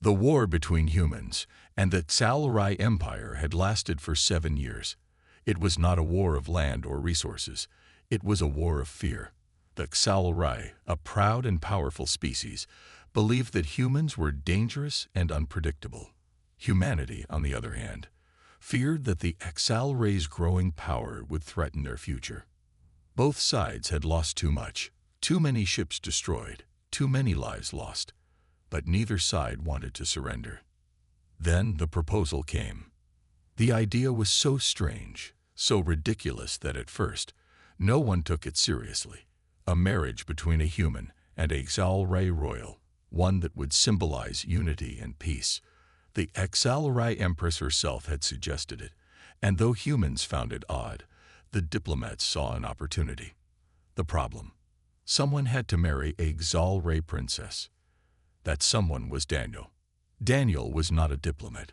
The war between humans and the HFY Empire had lasted for 7 years. It was not a war of land or resources. It was a war of fear. The HFY, a proud and powerful species, believed that humans were dangerous and unpredictable. Humanity, on the other hand, feared that the HFY's growing power would threaten their future. Both sides had lost too much, too many ships destroyed, too many lives lost, but neither side wanted to surrender. Then the proposal came. The idea was so strange, so ridiculous that at first, no one took it seriously. A marriage between a human and a HFY royal, one that would symbolize unity and peace. The HFY Empress herself had suggested it, and though humans found it odd, the diplomats saw an opportunity. The problem: someone had to marry a HFY princess. That someone was Daniel. Daniel was not a diplomat.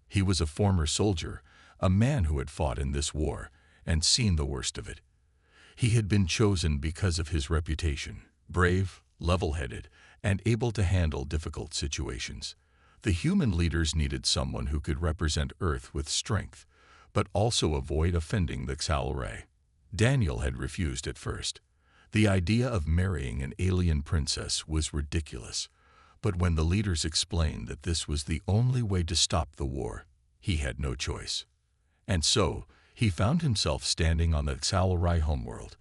He was a former soldier, a man who had fought in this war and seen the worst of it. He had been chosen because of his reputation, brave, level-headed, and able to handle difficult situations. The human leaders needed someone who could represent Earth with strength, but also avoid offending the HFY. Daniel had refused at first. The idea of marrying an alien princess was ridiculous, but when the leaders explained that this was the only way to stop the war, he had no choice. And so, he found himself standing on the HFY homeworld,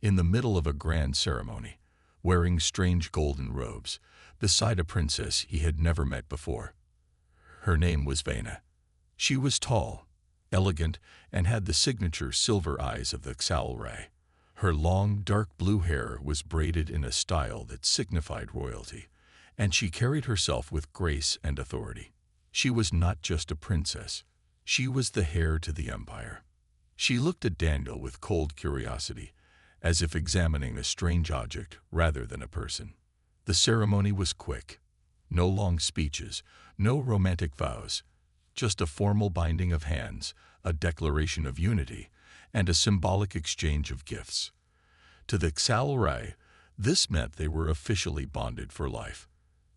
in the middle of a grand ceremony, wearing strange golden robes, beside a princess he had never met before. Her name was Vena. She was tall, elegant, and had the signature silver eyes of the HFY. Her long, dark blue hair was braided in a style that signified royalty, and she carried herself with grace and authority. She was not just a princess. She was the heir to the empire. She looked at Daniel with cold curiosity, as if examining a strange object rather than a person. The ceremony was quick. No long speeches, no romantic vows, just a formal binding of hands, a declaration of unity, and a symbolic exchange of gifts. To the HFY, this meant they were officially bonded for life.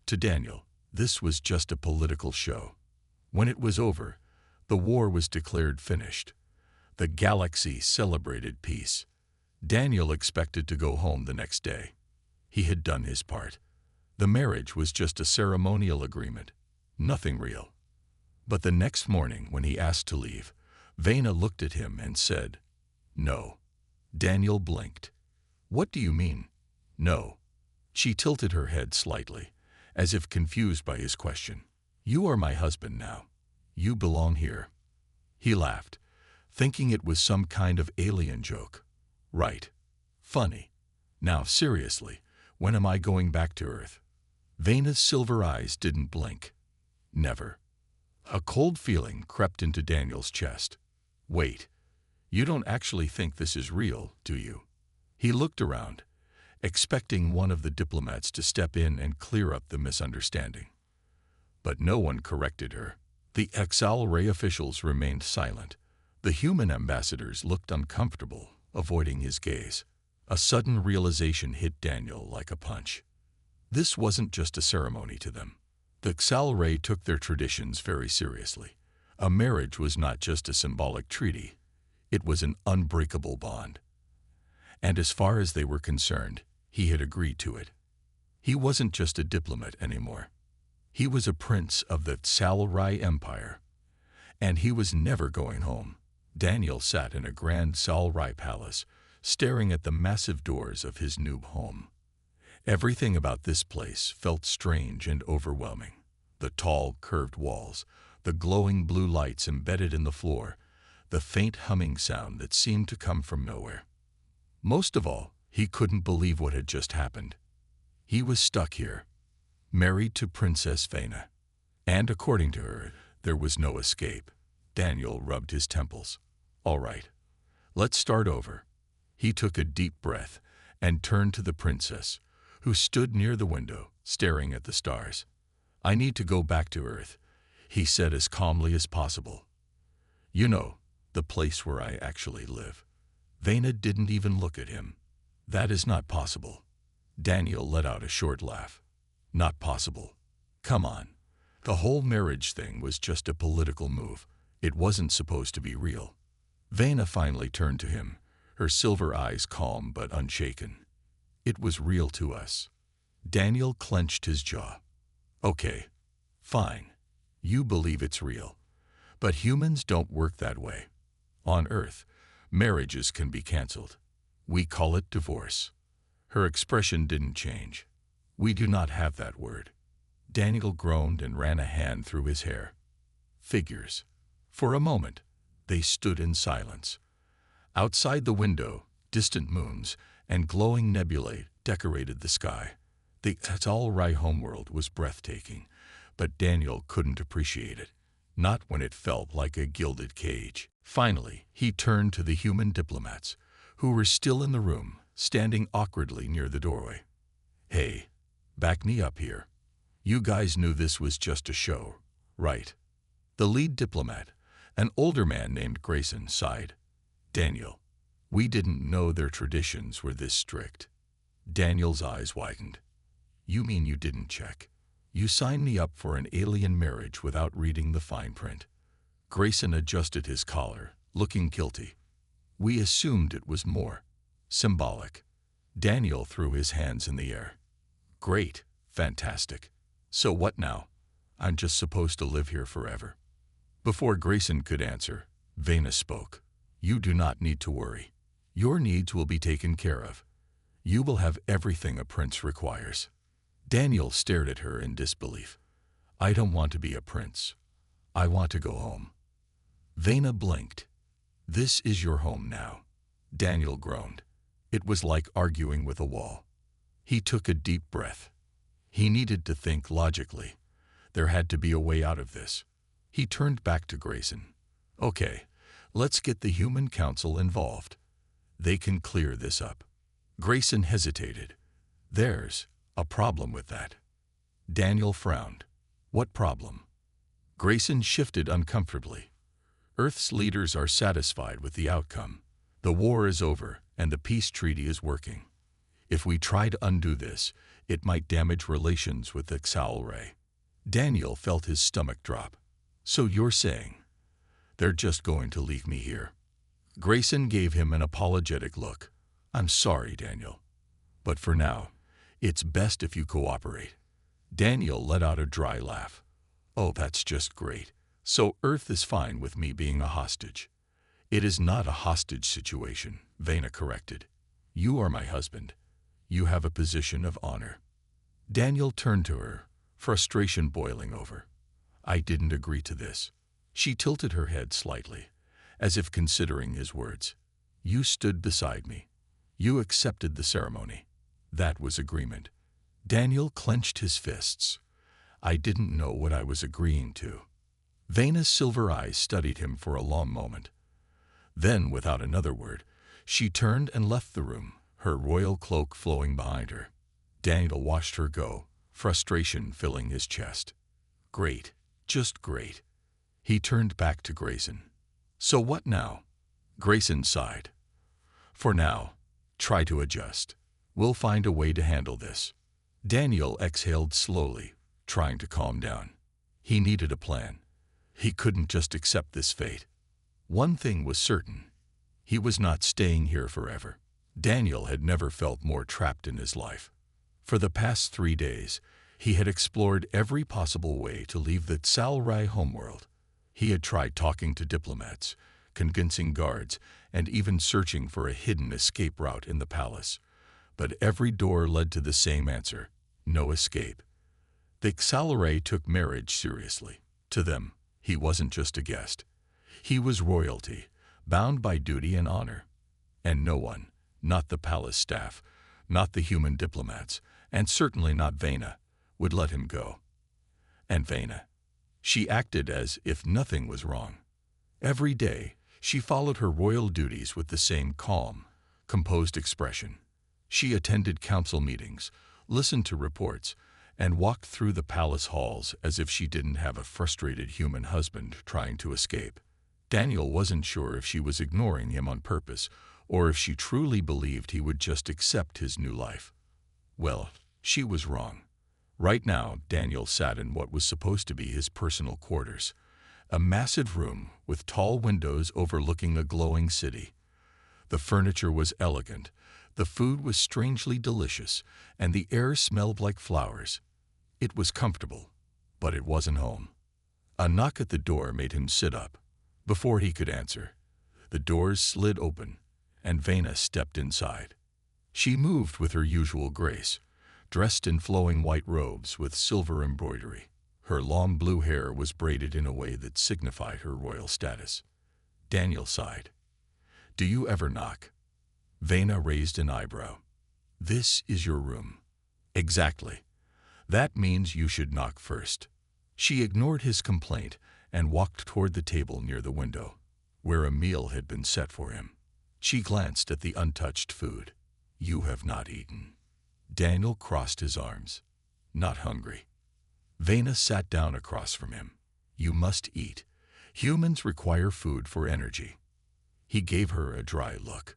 To Daniel, this was just a political show. When it was over, the war was declared finished. The galaxy celebrated peace. Daniel expected to go home the next day. He had done his part. The marriage was just a ceremonial agreement, nothing real. But the next morning, when he asked to leave, Vena looked at him and said, "No." Daniel blinked. "What do you mean, no?" She tilted her head slightly, as if confused by his question. "You are my husband now. You belong here." He laughed, thinking it was some kind of alien joke. "Right. Funny. Now, seriously, when am I going back to Earth?" Vena's silver eyes didn't blink. Never. A cold feeling crept into Daniel's chest. "Wait. You don't actually think this is real, do you?" He looked around, expecting one of the diplomats to step in and clear up the misunderstanding. But no one corrected her. The HFY officials remained silent. The human ambassadors looked uncomfortable, avoiding his gaze. A sudden realization hit Daniel like a punch. This wasn't just a ceremony to them. The HFY took their traditions very seriously. A marriage was not just a symbolic treaty. It was an unbreakable bond. And as far as they were concerned, he had agreed to it. He wasn't just a diplomat anymore. He was a prince of the HFY Empire. And he was never going home. Daniel sat in a grand HFY palace, staring at the massive doors of his new home. Everything about this place felt strange and overwhelming. The tall, curved walls, the glowing blue lights embedded in the floor, the faint humming sound that seemed to come from nowhere. Most of all, he couldn't believe what had just happened. He was stuck here, married to Princess Vena. And according to her, there was no escape. Daniel rubbed his temples. "All right, let's start over." He took a deep breath and turned to the princess, who stood near the window, staring at the stars. "I need to go back to Earth," he said as calmly as possible. "You know, the place where I actually live." Vena didn't even look at him. "That is not possible." Daniel let out a short laugh. "Not possible. Come on. The whole marriage thing was just a political move. It wasn't supposed to be real. Vena finally turned to him, her silver eyes calm but unshaken. It was real to us. Daniel clenched his jaw. Okay, fine. You believe it's real. But humans don't work that way. On Earth, marriages can be canceled. We call it divorce. Her expression didn't change. We do not have that word. Daniel groaned and ran a hand through his hair. Figures. For a moment, they stood in silence. Outside the window, distant moons and glowing nebulae decorated the sky. The HFY homeworld was breathtaking, but Daniel couldn't appreciate it, not when it felt like a gilded cage. Finally, he turned to the human diplomats, who were still in the room, standing awkwardly near the doorway. Hey, back me up here. You guys knew this was just a show, right? The lead diplomat, an older man named Grayson, sighed. Daniel, we didn't know their traditions were this strict. Daniel's eyes widened. You mean you didn't check? You signed me up for an alien marriage without reading the fine print. Grayson adjusted his collar, looking guilty. We assumed it was more symbolic. Daniel threw his hands in the air. Great, fantastic. So what now? I'm just supposed to live here forever. Before Grayson could answer, Vena spoke. You do not need to worry. Your needs will be taken care of. You will have everything a prince requires. Daniel stared at her in disbelief. I don't want to be a prince. I want to go home. Vena blinked. This is your home now. Daniel groaned. It was like arguing with a wall. He took a deep breath. He needed to think logically. There had to be a way out of this. He turned back to Grayson. Okay, let's get the Human Council involved. They can clear this up. Grayson hesitated. There's a problem with that. Daniel frowned. What problem? Grayson shifted uncomfortably. Earth's leaders are satisfied with the outcome. The war is over and the peace treaty is working. If we try to undo this, it might damage relations with the HFY. Daniel felt his stomach drop. So you're saying they're just going to leave me here? Grayson gave him an apologetic look. I'm sorry, Daniel. But for now, it's best if you cooperate. Daniel let out a dry laugh. Oh, that's just great. So Earth is fine with me being a hostage. It is not a hostage situation, Vena corrected. You are my husband. You have a position of honor. Daniel turned to her, frustration boiling over. I didn't agree to this. She tilted her head slightly, as if considering his words. You stood beside me. You accepted the ceremony. That was agreement. Daniel clenched his fists. I didn't know what I was agreeing to. Vena's silver eyes studied him for a long moment. Then, without another word, she turned and left the room, her royal cloak flowing behind her. Daniel watched her go, frustration filling his chest. Great, just great. He turned back to Grayson. So what now? Grayson sighed. For now, try to adjust. We'll find a way to handle this. Daniel exhaled slowly, trying to calm down. He needed a plan. He couldn't just accept this fate. One thing was certain. He was not staying here forever. Daniel had never felt more trapped in his life. For the past 3 days, he had explored every possible way to leave the HFY homeworld. He had tried talking to diplomats, convincing guards, and even searching for a hidden escape route in the palace. But every door led to the same answer: no escape. The HFY took marriage seriously. To them, he wasn't just a guest. He was royalty, bound by duty and honor. And no one, not the palace staff, not the human diplomats, and certainly not Vena, would let him go. And Vena. She acted as if nothing was wrong. Every day, she followed her royal duties with the same calm, composed expression. She attended council meetings, listened to reports, and walked through the palace halls as if she didn't have a frustrated human husband trying to escape. Daniel wasn't sure if she was ignoring him on purpose or if she truly believed he would just accept his new life. Well, she was wrong. Right now, Daniel sat in what was supposed to be his personal quarters, a massive room with tall windows overlooking a glowing city. The furniture was elegant, the food was strangely delicious, and the air smelled like flowers. It was comfortable, but it wasn't home. A knock at the door made him sit up. Before he could answer, the doors slid open, and Vena stepped inside. She moved with her usual grace, dressed in flowing white robes with silver embroidery. Her long blue hair was braided in a way that signified her royal status. Daniel sighed. "Do you ever knock?" Vena raised an eyebrow. "This is your room." "Exactly. That means you should knock first." She ignored his complaint and walked toward the table near the window, where a meal had been set for him. She glanced at the untouched food. "You have not eaten." Daniel crossed his arms. "Not hungry." Vena sat down across from him. "You must eat. Humans require food for energy." He gave her a dry look.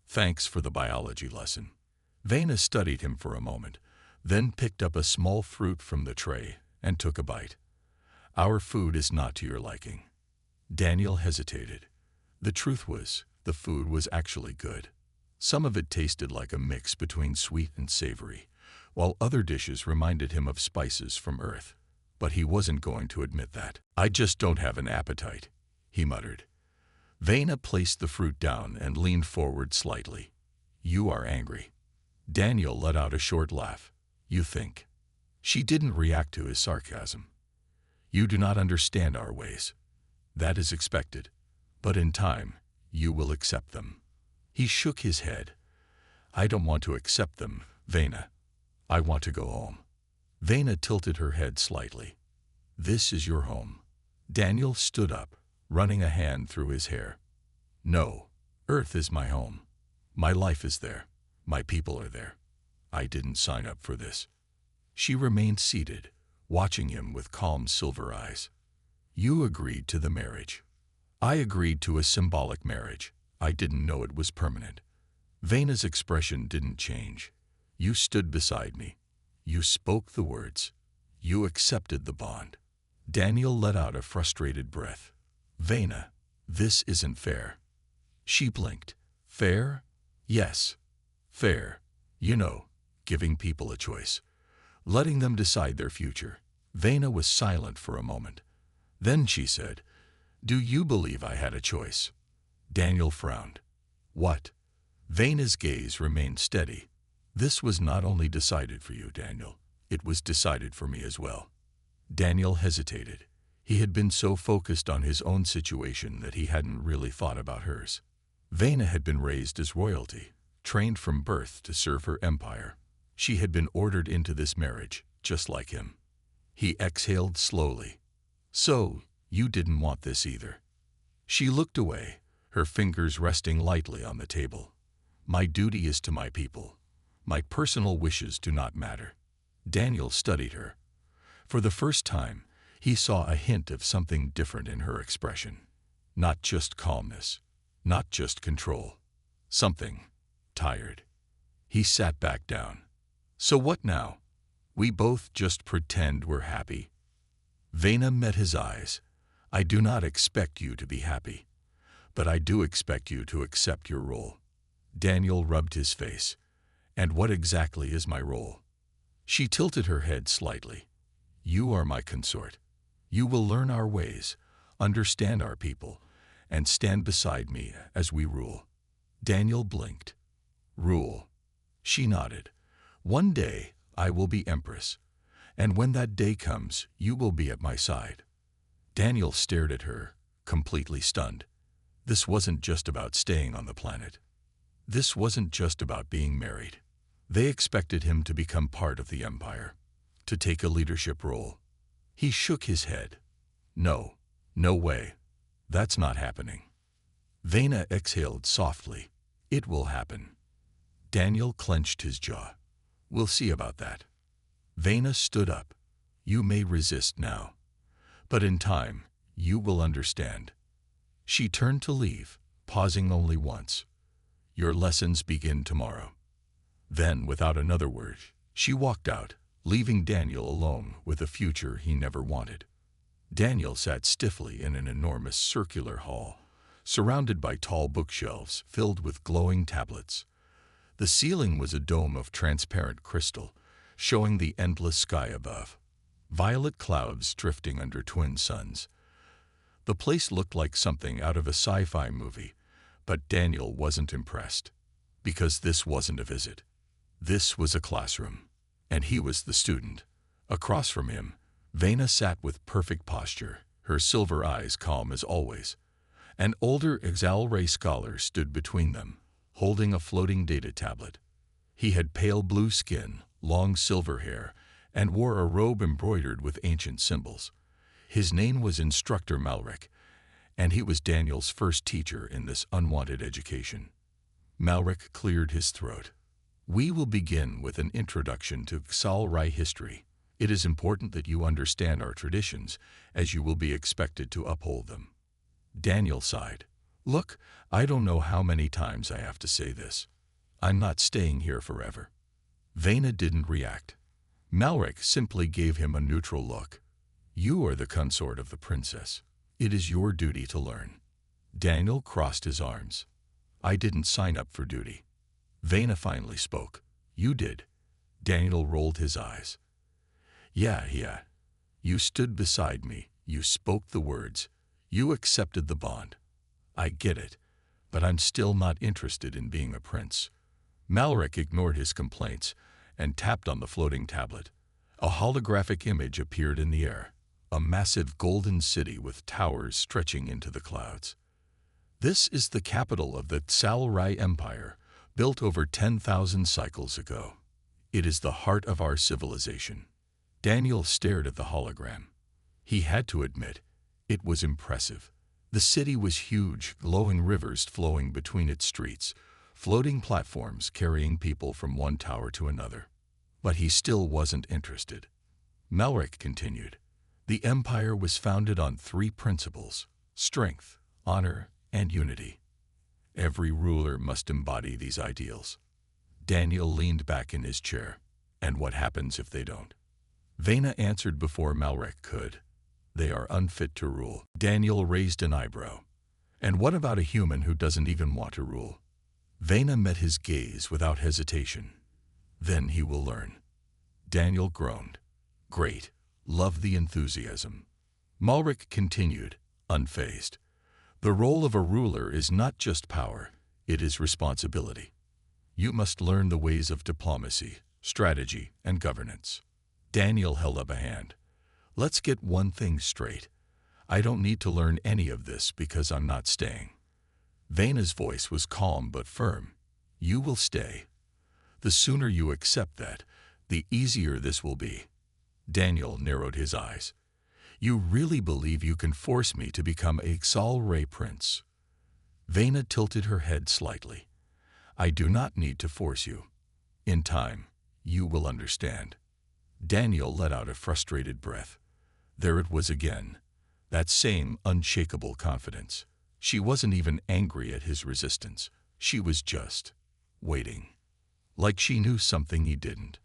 "Thanks for the biology lesson." Vena studied him for a moment, then picked up a small fruit from the tray and took a bite. "Our food is not to your liking." Daniel hesitated. The truth was, the food was actually good. Some of it tasted like a mix between sweet and savory, while other dishes reminded him of spices from Earth. But he wasn't going to admit that. "I just don't have an appetite," he muttered. Vena placed the fruit down and leaned forward slightly. "You are angry." Daniel let out a short laugh. "You think." She didn't react to his sarcasm. "You do not understand our ways. That is expected. But in time, you will accept them." He shook his head. "I don't want to accept them, Vena. I want to go home." Vena tilted her head slightly. "This is your home." Daniel stood up, running a hand through his hair. "No, Earth is my home. My life is there. My people are there. I didn't sign up for this." She remained seated, watching him with calm silver eyes. "You agreed to the marriage." "I agreed to a symbolic marriage. I didn't know it was permanent." Vena's expression didn't change. "You stood beside me. You spoke the words. You accepted the bond." Daniel let out a frustrated breath. "Vena, this isn't fair." She blinked. "Fair? Yes. Fair. You know, giving people a choice. Letting them decide their future." Vena was silent for a moment. Then she said, "Do you believe I had a choice?" Daniel frowned. "What?" Vena's gaze remained steady. "This was not only decided for you, Daniel. It was decided for me as well." Daniel hesitated. He had been so focused on his own situation that he hadn't really thought about hers. Vena had been raised as royalty, trained from birth to serve her empire. She had been ordered into this marriage, just like him. He exhaled slowly. "So, you didn't want this either." She looked away, her fingers resting lightly on the table. "My duty is to my people. My personal wishes do not matter." Daniel studied her. For the first time, he saw a hint of something different in her expression. Not just calmness, not just control. Something tired. He sat back down. "So what now? We both just pretend we're happy?" Vena met his eyes. "I do not expect you to be happy, but I do expect you to accept your role." Daniel rubbed his face. "And what exactly is my role?" She tilted her head slightly. "You are my consort. You will learn our ways, understand our people, and stand beside me as we rule." Daniel blinked. "Rule." She nodded. "One day I will be empress, and when that day comes, you will be at my side." Daniel stared at her, completely stunned. This wasn't just about staying on the planet. This wasn't just about being married. They expected him to become part of the empire, to take a leadership role. He shook his head. "No, no way. That's not happening." Vena exhaled softly. "It will happen." Daniel clenched his jaw. "We'll see about that." Vena stood up. "You may resist now, but in time, you will understand." She turned to leave, pausing only once. "Your lessons begin tomorrow." Then, without another word, she walked out, leaving Daniel alone with a future he never wanted. Daniel sat stiffly in an enormous circular hall, surrounded by tall bookshelves filled with glowing tablets. The ceiling was a dome of transparent crystal, showing the endless sky above. Violet clouds drifting under twin suns. The place looked like something out of a sci-fi movie, but Daniel wasn't impressed. Because this wasn't a visit. This was a classroom, and he was the student. Across from him, Vena sat with perfect posture, her silver eyes calm as always. An older HFY scholar stood between them, holding a floating data tablet. He had pale blue skin, long silver hair, and wore a robe embroidered with ancient symbols. His name was Instructor Malric, and he was Daniel's first teacher in this unwanted education. Malric cleared his throat. We will begin with an introduction to HFY history. It is important that you understand our traditions, as you will be expected to uphold them. Daniel sighed. Look, I don't know how many times I have to say this. I'm not staying here forever. Vena didn't react. Malric simply gave him a neutral look. You are the consort of the princess. It is your duty to learn. Daniel crossed his arms. I didn't sign up for duty. Vena finally spoke. You did. Daniel rolled his eyes. Yeah. You stood beside me. You spoke the words. You accepted the bond. I get it, but I'm still not interested in being a prince. Malric ignored his complaints and tapped on the floating tablet. A holographic image appeared in the air, a massive golden city with towers stretching into the clouds. This is the capital of the HFY Empire, built over 10,000 cycles ago. It is the heart of our civilization. Daniel stared at the hologram. He had to admit, it was impressive. The city was huge, glowing rivers flowing between its streets, floating platforms carrying people from one tower to another. But he still wasn't interested. Malric continued. The empire was founded on 3 principles: strength, honor, and unity. Every ruler must embody these ideals. Daniel leaned back in his chair. And what happens if they don't? Vena answered before Malric could. They are unfit to rule. Daniel raised an eyebrow. And what about a human who doesn't even want to rule? Vena met his gaze without hesitation. Then he will learn. Daniel groaned. Great. Love the enthusiasm. Malric continued, unfazed. The role of a ruler is not just power, it is responsibility. You must learn the ways of diplomacy, strategy, and governance. Daniel held up a hand. Let's get one thing straight. I don't need to learn any of this because I'm not staying. Vena's voice was calm but firm. You will stay. The sooner you accept that, the easier this will be. Daniel narrowed his eyes. You really believe you can force me to become a HFY prince? Vena tilted her head slightly. I do not need to force you. In time, you will understand. Daniel let out a frustrated breath. There it was again. That same unshakable confidence. She wasn't even angry at his resistance. She was just waiting. Like she knew something he didn't.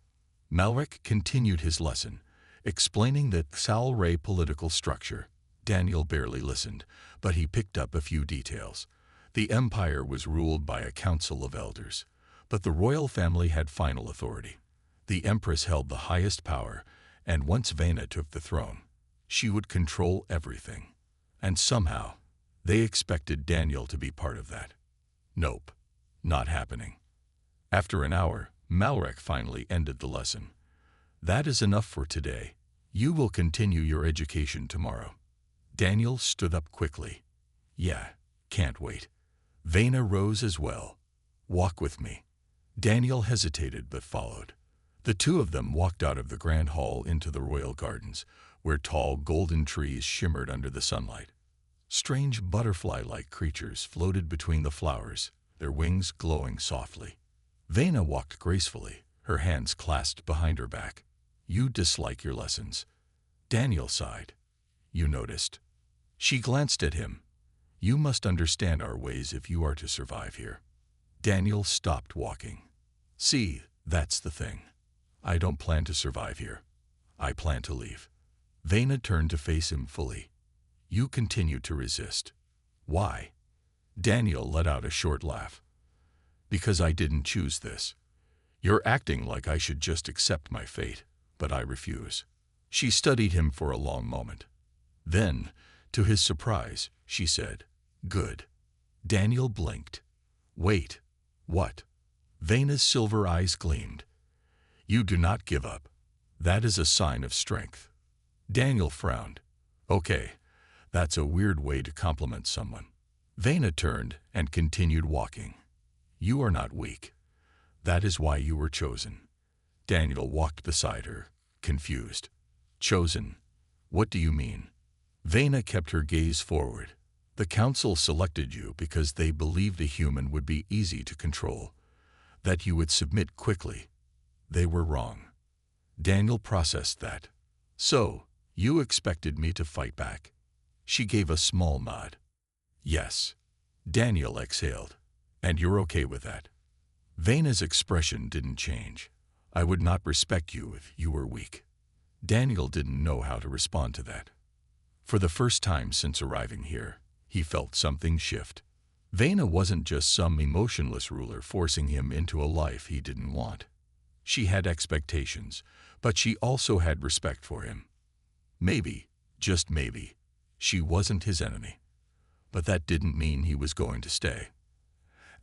Malric continued his lesson, explaining the HFY political structure. Daniel barely listened, but he picked up a few details. The empire was ruled by a council of elders, but the royal family had final authority. The empress held the highest power, and once Vena took the throne, she would control everything. And somehow, they expected Daniel to be part of that. Nope, not happening. After an hour, Malric finally ended the lesson. That is enough for today. You will continue your education tomorrow. Daniel stood up quickly. Yeah, can't wait. Vena rose as well. Walk with me. Daniel hesitated but followed. The two of them walked out of the grand hall into the royal gardens, where tall golden trees shimmered under the sunlight. Strange butterfly-like creatures floated between the flowers, their wings glowing softly. Vena walked gracefully, her hands clasped behind her back. You dislike your lessons. Daniel sighed. You noticed. She glanced at him. You must understand our ways if you are to survive here. Daniel stopped walking. See, that's the thing. I don't plan to survive here. I plan to leave. Vena turned to face him fully. You continue to resist. Why? Daniel let out a short laugh. Because I didn't choose this. You're acting like I should just accept my fate, but I refuse. She studied him for a long moment. Then, to his surprise, she said, Good. Daniel blinked. Wait. What? Vena's silver eyes gleamed. You do not give up. That is a sign of strength. Daniel frowned. Okay, that's a weird way to compliment someone. Vena turned and continued walking. You are not weak. That is why you were chosen. Daniel walked beside her, confused. Chosen? What do you mean? Vena kept her gaze forward. The council selected you because they believed a human would be easy to control, that you would submit quickly. They were wrong. Daniel processed that. So, you expected me to fight back? She gave a small nod. Yes. Daniel exhaled. And you're okay with that? Vena's expression didn't change. I would not respect you if you were weak. Daniel didn't know how to respond to that. For the first time since arriving here, he felt something shift. Vena wasn't just some emotionless ruler forcing him into a life he didn't want. She had expectations, but she also had respect for him. Maybe, just maybe, she wasn't his enemy. But that didn't mean he was going to stay.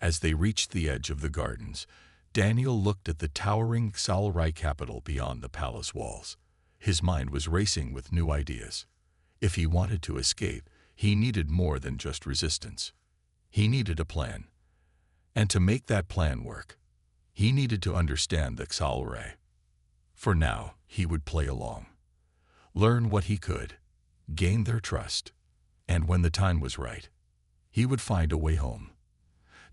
As they reached the edge of the gardens, Daniel looked at the towering Xalrai capital beyond the palace walls. His mind was racing with new ideas. If he wanted to escape, he needed more than just resistance. He needed a plan. And to make that plan work, he needed to understand the Xalrai. For now, he would play along. Learn what he could, gain their trust, and when the time was right, he would find a way home.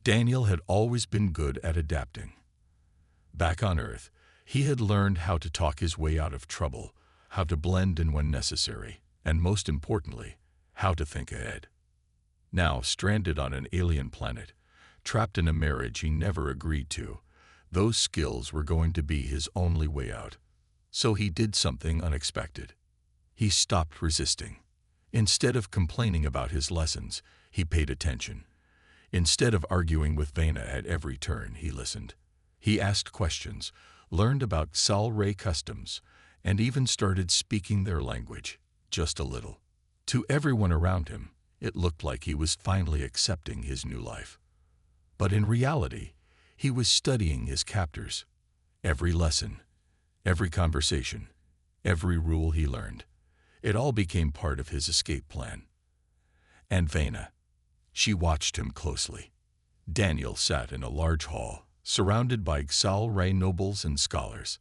Daniel had always been good at adapting. Back on Earth, he had learned how to talk his way out of trouble, how to blend in when necessary, and most importantly, how to think ahead. Now, stranded on an alien planet, trapped in a marriage he never agreed to, those skills were going to be his only way out. So he did something unexpected. He stopped resisting. Instead of complaining about his lessons, he paid attention. Instead of arguing with Vena at every turn, he listened. He asked questions, learned about Xalrai customs, and even started speaking their language, just a little. To everyone around him, it looked like he was finally accepting his new life. But in reality, he was studying his captors. Every lesson, every conversation, every rule he learned, it all became part of his escape plan. And Vena, she watched him closely. Daniel sat in a large hall, surrounded by Xalrai nobles and scholars.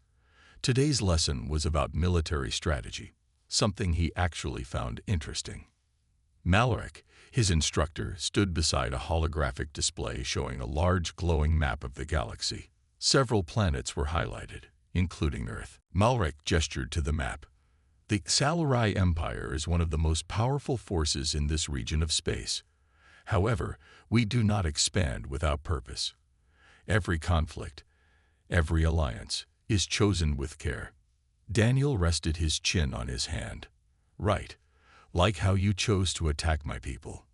Today's lesson was about military strategy, something he actually found interesting. Malric, his instructor, stood beside a holographic display showing a large glowing map of the galaxy. Several planets were highlighted, including Earth. Malric gestured to the map. The Xalrai Empire is one of the most powerful forces in this region of space. However, we do not expand without purpose. Every conflict, every alliance, is chosen with care. Daniel rested his chin on his hand. Right. Like how you chose to attack my people.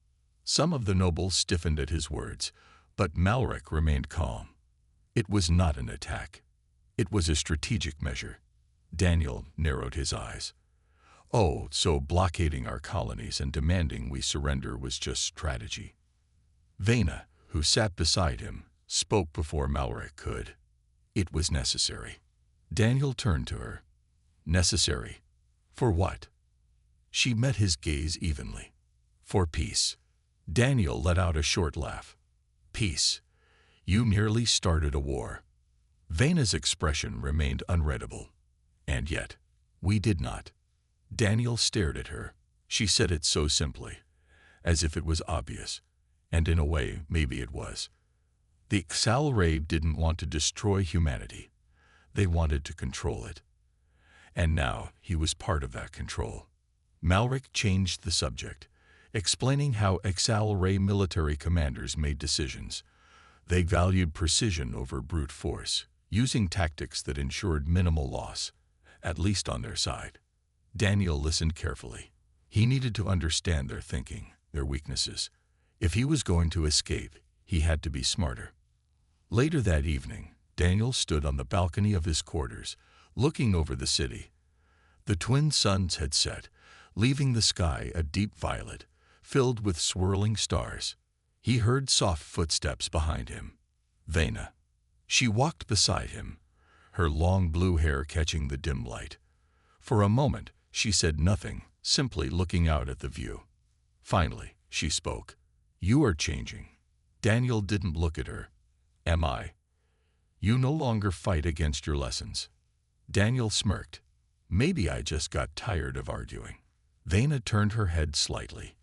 Some of the nobles stiffened at his words, but Malric remained calm. It was not an attack. It was a strategic measure. Daniel narrowed his eyes. Oh, so blockading our colonies and demanding we surrender was just strategy. Vena, who sat beside him, spoke before Malric could. It was necessary. Daniel turned to her. Necessary? For what? She met his gaze evenly. For peace. Daniel let out a short laugh. Peace. You nearly started a war. Vena's expression remained unreadable. And yet, we did not. Daniel stared at her. She said it so simply, as if it was obvious. And in a way, maybe it was. The Xalrai didn't want to destroy humanity. They wanted to control it. And now he was part of that control. Malric changed the subject, explaining how Xalrai military commanders made decisions. They valued precision over brute force, using tactics that ensured minimal loss, at least on their side. Daniel listened carefully. He needed to understand their thinking, their weaknesses. If he was going to escape, he had to be smarter. Later that evening, Daniel stood on the balcony of his quarters, looking over the city. The twin suns had set, leaving the sky a deep violet, filled with swirling stars. He heard soft footsteps behind him. Vena. She walked beside him, her long blue hair catching the dim light. For a moment, she said nothing, simply looking out at the view. Finally, she spoke. "You are changing." Daniel didn't look at her. "Am I?" "You no longer fight against your lessons." Daniel smirked. "Maybe I just got tired of arguing." Vena turned her head slightly.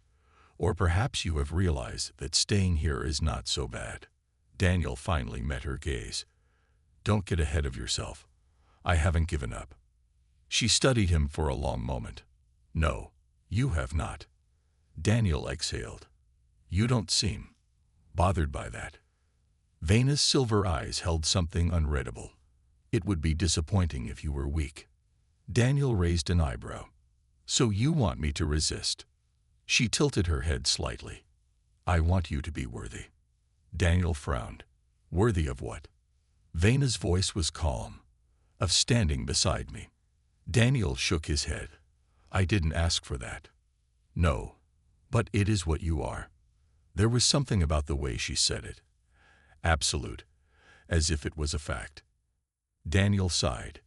"Or perhaps you have realized that staying here is not so bad." Daniel finally met her gaze. "Don't get ahead of yourself. I haven't given up." She studied him for a long moment. "No, you have not." Daniel exhaled. "You don't seem bothered by that." Vena's silver eyes held something unreadable. "It would be disappointing if you were weak." Daniel raised an eyebrow. "So you want me to resist?" She tilted her head slightly. "I want you to be worthy." Daniel frowned. "Worthy of what?" Vena's voice was calm. "Of standing beside me." Daniel shook his head. "I didn't ask for that." "No, but it is what you are." There was something about the way she said it. Absolute, as if it was a fact. Daniel sighed.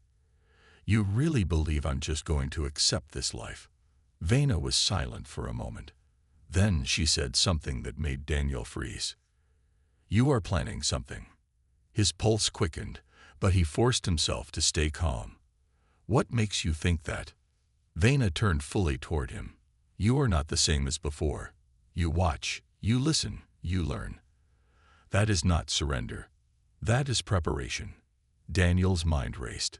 "You really believe I'm just going to accept this life?" Vena was silent for a moment. Then she said something that made Daniel freeze. "You are planning something." His pulse quickened, but he forced himself to stay calm. "What makes you think that?" Vena turned fully toward him. "You are not the same as before. You watch, you listen, you learn. That is not surrender. That is preparation." Daniel's mind raced.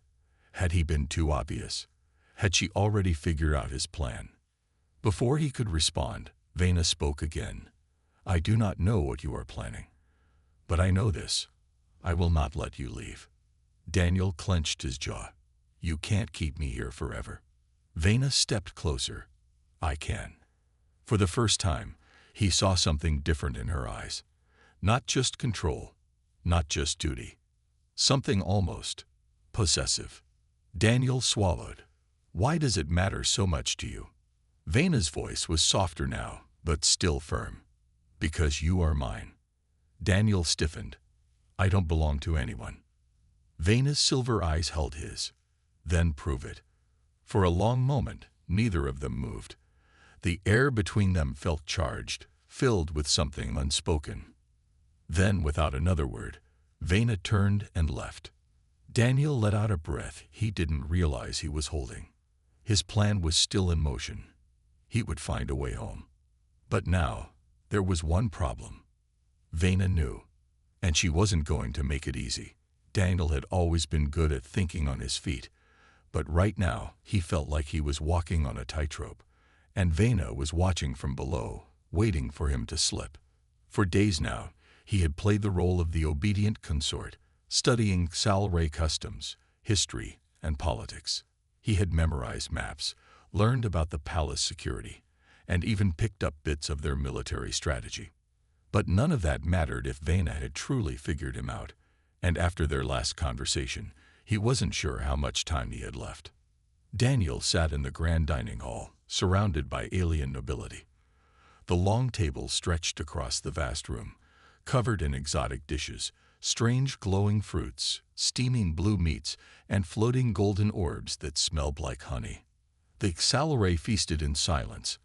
Had he been too obvious? Had she already figured out his plan? Before he could respond, Vena spoke again. "I do not know what you are planning. But I know this. I will not let you leave." Daniel clenched his jaw. "You can't keep me here forever." Vena stepped closer. "I can." For the first time, he saw something different in her eyes. Not just control, not just duty. Something almost possessive. Daniel swallowed. "Why does it matter so much to you?" Vena's voice was softer now, but still firm. "Because you are mine." Daniel stiffened. "I don't belong to anyone." Vena's silver eyes held his. "Then prove it." For a long moment, neither of them moved. The air between them felt charged, filled with something unspoken. Then, without another word, Vena turned and left. Daniel let out a breath he didn't realize he was holding. His plan was still in motion. He would find a way home. But now, there was one problem. Vena knew, and she wasn't going to make it easy. Daniel had always been good at thinking on his feet, but right now he felt like he was walking on a tightrope, and Vena was watching from below, waiting for him to slip. For days now, he had played the role of the obedient consort, studying Salray customs, history, and politics. He had memorized maps, learned about the palace security, and even picked up bits of their military strategy. But none of that mattered if Vena had truly figured him out, and after their last conversation, he wasn't sure how much time he had left. Daniel sat in the grand dining hall, surrounded by alien nobility. The long table stretched across the vast room, covered in exotic dishes, strange glowing fruits, steaming blue meats, and floating golden orbs that smelled like honey. The Salray feasted in silence,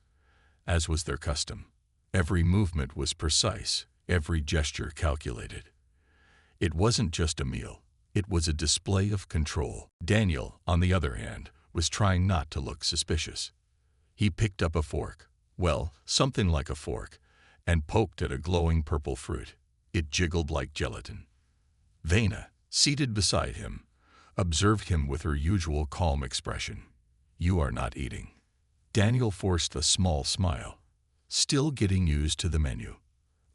as was their custom. Every movement was precise, every gesture calculated. It wasn't just a meal, it was a display of control. Daniel, on the other hand, was trying not to look suspicious. He picked up a fork, well, something like a fork, and poked at a glowing purple fruit. It jiggled like gelatin. Vena, seated beside him, observed him with her usual calm expression. "You are not eating." Daniel forced a small smile, still getting used to the menu.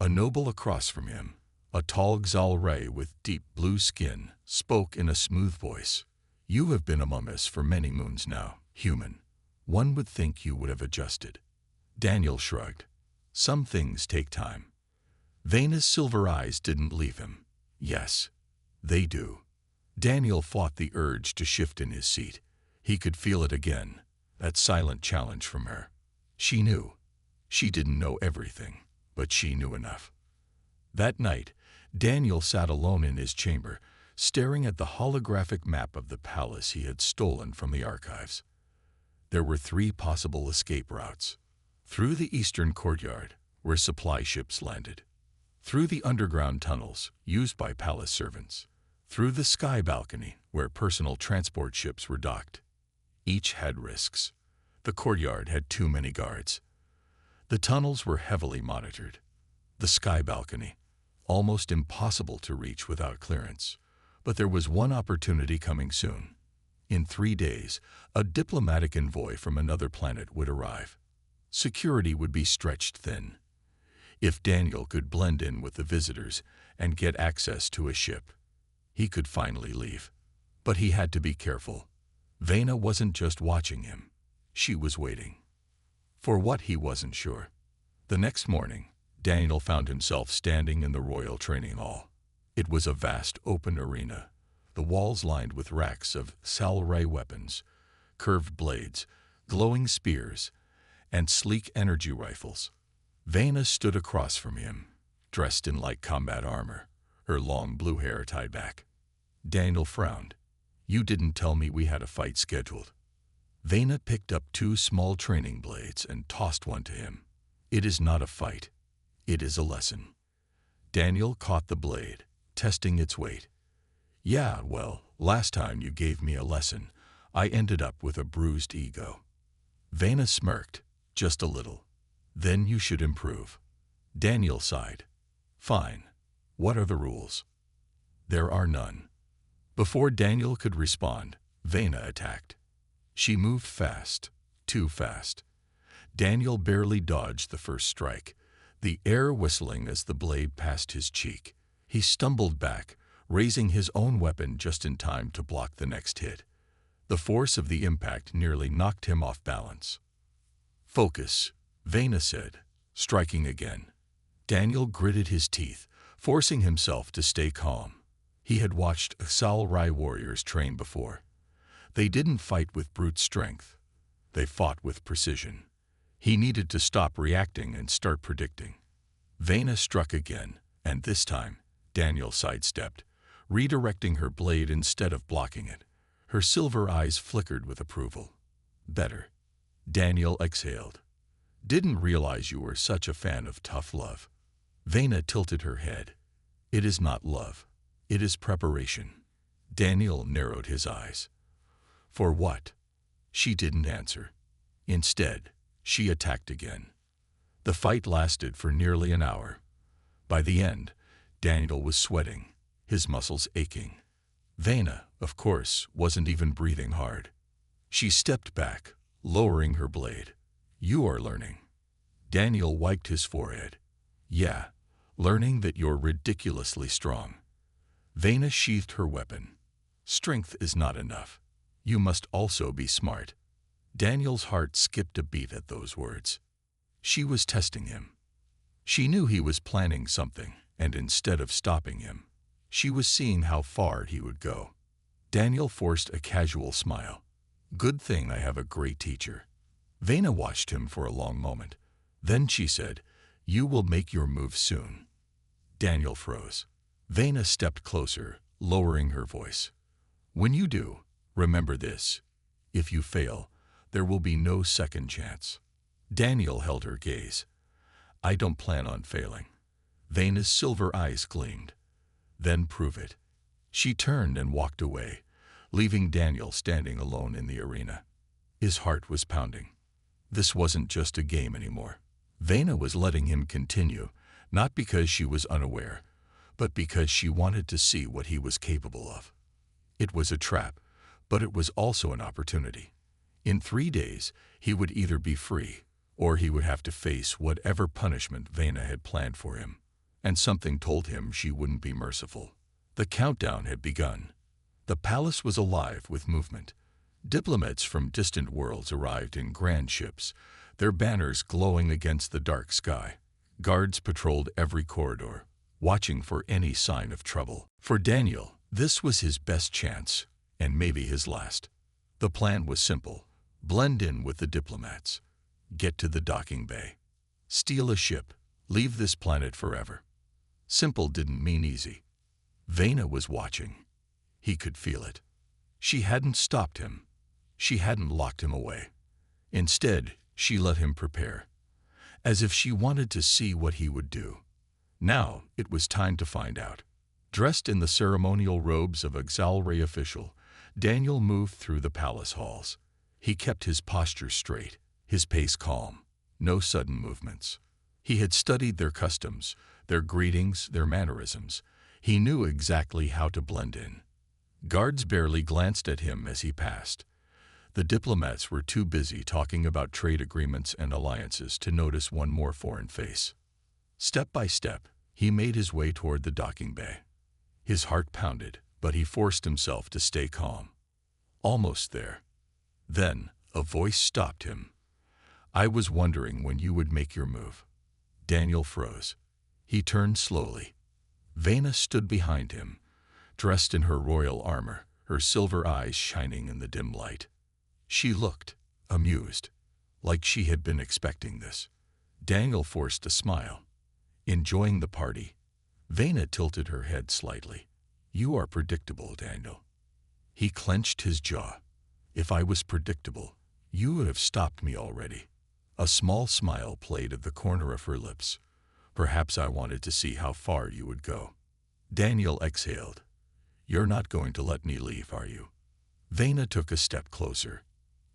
A noble across from him, A tall Xalray with deep blue skin spoke in a smooth voice. "You have been among us for many moons now, human. One would think you would have adjusted." Daniel shrugged. "Some things take time." Vena's silver eyes didn't leave him. "Yes, they do." Daniel fought the urge to shift in his seat. He could feel it again, that silent challenge from her. She knew. She didn't know everything, but she knew enough. That night, Daniel sat alone in his chamber, staring at the holographic map of the palace he had stolen from the archives. There were 3 possible escape routes. Through the eastern courtyard, where supply ships landed. Through the underground tunnels, used by palace servants. Through the sky balcony, where personal transport ships were docked. Each had risks. The courtyard had too many guards. The tunnels were heavily monitored. The sky balcony, almost impossible to reach without clearance. But there was one opportunity coming soon. In 3 days, a diplomatic envoy from another planet would arrive. Security would be stretched thin. If Daniel could blend in with the visitors and get access to a ship, he could finally leave. But he had to be careful. Vena wasn't just watching him. She was waiting. For what, he wasn't sure. The next morning, Daniel found himself standing in the Royal Training Hall. It was a vast open arena, the walls lined with racks of Salrai weapons, curved blades, glowing spears, and sleek energy rifles. Vena stood across from him, dressed in light combat armor, her long blue hair tied back. Daniel frowned. "You didn't tell me we had a fight scheduled." Vena picked up 2 small training blades and tossed one to him. "It is not a fight. It is a lesson." Daniel caught the blade, testing its weight. "Yeah, well, last time you gave me a lesson, I ended up with a bruised ego." Vena smirked, just a little. "Then you should improve." Daniel sighed. "Fine. What are the rules?" "There are none." Before Daniel could respond, Vena attacked. She moved fast, too fast. Daniel barely dodged the first strike, the air whistling as the blade passed his cheek. He stumbled back, raising his own weapon just in time to block the next hit. The force of the impact nearly knocked him off balance. "Focus," Vena said, striking again. Daniel gritted his teeth, forcing himself to stay calm. He had watched Salrai warriors train before. They didn't fight with brute strength. They fought with precision. He needed to stop reacting and start predicting. Vena struck again, and this time, Daniel sidestepped, redirecting her blade instead of blocking it. Her silver eyes flickered with approval. "Better." Daniel exhaled. "Didn't realize you were such a fan of tough love." Vena tilted her head. "It is not love. It is preparation." Daniel narrowed his eyes. "For what?" She didn't answer. Instead, she attacked again. The fight lasted for nearly an hour. By the end, Daniel was sweating, his muscles aching. Vena, of course, wasn't even breathing hard. She stepped back, lowering her blade. "You are learning." Daniel wiped his forehead. "Yeah, learning that you're ridiculously strong." Vena sheathed her weapon. "Strength is not enough. You must also be smart." Daniel's heart skipped a beat at those words. She was testing him. She knew he was planning something, and instead of stopping him, she was seeing how far he would go. Daniel forced a casual smile. "Good thing I have a great teacher." Vena watched him for a long moment. Then she said, "You will make your move soon." Daniel froze. Vena stepped closer, lowering her voice. "When you do, remember this. If you fail, there will be no second chance." Daniel held her gaze. "I don't plan on failing." Vena's silver eyes gleamed. "Then prove it." She turned and walked away, leaving Daniel standing alone in the arena. His heart was pounding. This wasn't just a game anymore. Vena was letting him continue, not because she was unaware, but because she wanted to see what he was capable of. It was a trap, but it was also an opportunity. In 3 days, he would either be free, or he would have to face whatever punishment Vena had planned for him. and something told him she wouldn't be merciful. The countdown had begun. The palace was alive with movement. Diplomats from distant worlds arrived in grand ships, their banners glowing against the dark sky. Guards patrolled every corridor, watching for any sign of trouble. For Daniel, this was his best chance, and maybe his last. The plan was simple: blend in with the diplomats, get to the docking bay, steal a ship, leave this planet forever. Simple didn't mean easy. Vena was watching. He could feel it. She hadn't stopped him. She hadn't locked him away. Instead, she let him prepare, as if she wanted to see what he would do. Now it was time to find out. Dressed in the ceremonial robes of a HFY official, Daniel moved through the palace halls. He kept his posture straight, his pace calm, no sudden movements. He had studied their customs, their greetings, their mannerisms. He knew exactly how to blend in. Guards barely glanced at him as he passed. The diplomats were too busy talking about trade agreements and alliances to notice one more foreign face. Step by step, he made his way toward the docking bay. His heart pounded, but he forced himself to stay calm. Almost there. Then, a voice stopped him. "I was wondering when you would make your move." Daniel froze. He turned slowly. Vena stood behind him, dressed in her royal armor, her silver eyes shining in the dim light. She looked amused, like she had been expecting this. Daniel forced a smile. Enjoying the party? Vena tilted her head slightly. "You are predictable, Daniel." He clenched his jaw. "If I was predictable, you would have stopped me already." A small smile played at the corner of her lips. "Perhaps I wanted to see how far you would go." Daniel exhaled. "You're not going to let me leave, are you?" Vena took a step closer.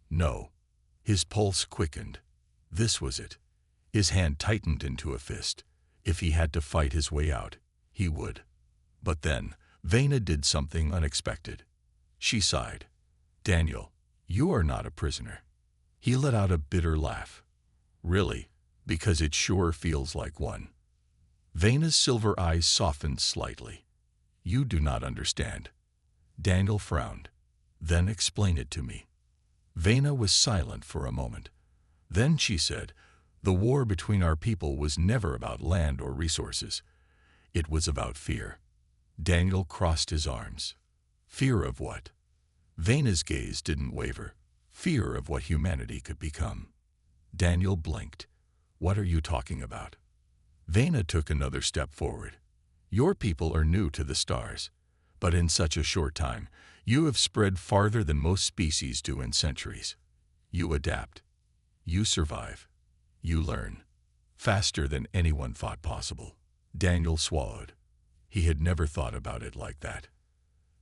"No." His pulse quickened. This was it. His hand tightened into a fist. If he had to fight his way out, he would. But then, Vena did something unexpected. She sighed. "Daniel, you are not a prisoner." He let out a bitter laugh. "Really? Because it sure feels like one." Vena's silver eyes softened slightly. "You do not understand." Daniel frowned. "Then explain it to me." Vena was silent for a moment. Then she said, "The war between our people was never about land or resources. It was about fear." Daniel crossed his arms. "Fear of what?" Vena's gaze didn't waver. "Fear of what humanity could become." Daniel blinked. "What are you talking about?" Vena took another step forward. "Your people are new to the stars, but in such a short time, you have spread farther than most species do in centuries. You adapt. You survive. You learn. Faster than anyone thought possible." Daniel swallowed. He had never thought about it like that.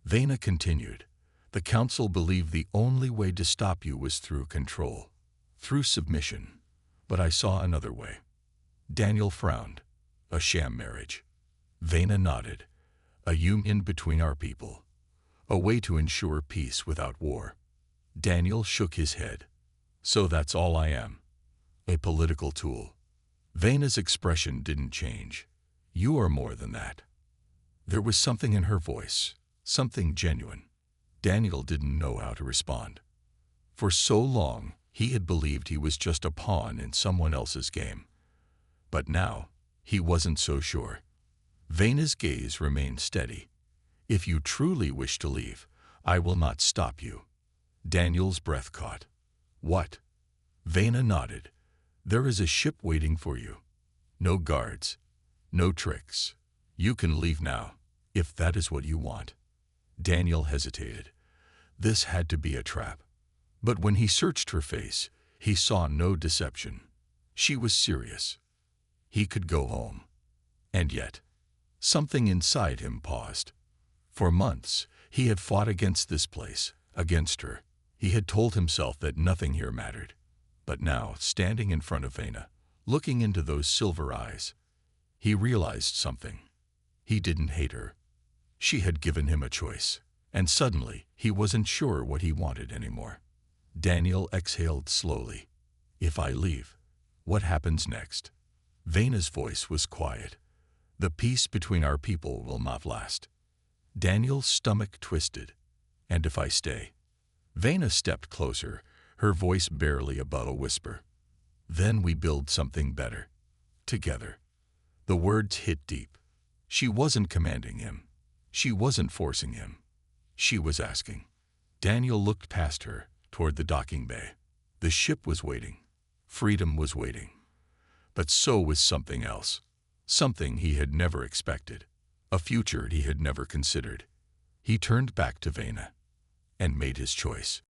Vena continued. "The council believed the only way to stop you was through control, through submission. But I saw another way." Daniel frowned. "A sham marriage." Vena nodded. "A union between our people. A way to ensure peace without war." Daniel shook his head. "So that's all I am? A political tool?" Vena's expression didn't change. "You are more than that." There was something in her voice, something genuine. Daniel didn't know how to respond. For so long, he had believed he was just a pawn in someone else's game. But now, he wasn't so sure. Vena's gaze remained steady. "If you truly wish to leave, I will not stop you." Daniel's breath caught. "What?" Vena nodded. "There is a ship waiting for you. No guards. No tricks. You can leave now, if that is what you want." Daniel hesitated. This had to be a trap. But when he searched her face, he saw no deception. She was serious. He could go home. And yet, something inside him paused. For months, he had fought against this place, against her. He had told himself that nothing here mattered. But now, standing in front of Vena, looking into those silver eyes, he realized something. He didn't hate her. She had given him a choice, and suddenly he wasn't sure what he wanted anymore. Daniel exhaled slowly. "If I leave, what happens next?" Vena's voice was quiet. The peace between our people will not last. Daniel's stomach twisted. And if I stay? Vena stepped closer, her voice barely above a whisper. Then we build something better. Together. The words hit deep. She wasn't commanding him. She wasn't forcing him. She was asking. Daniel looked past her, toward the docking bay. The ship was waiting. Freedom was waiting. But so was something else. Something he had never expected. A future he had never considered. He turned back to Vena and made his choice.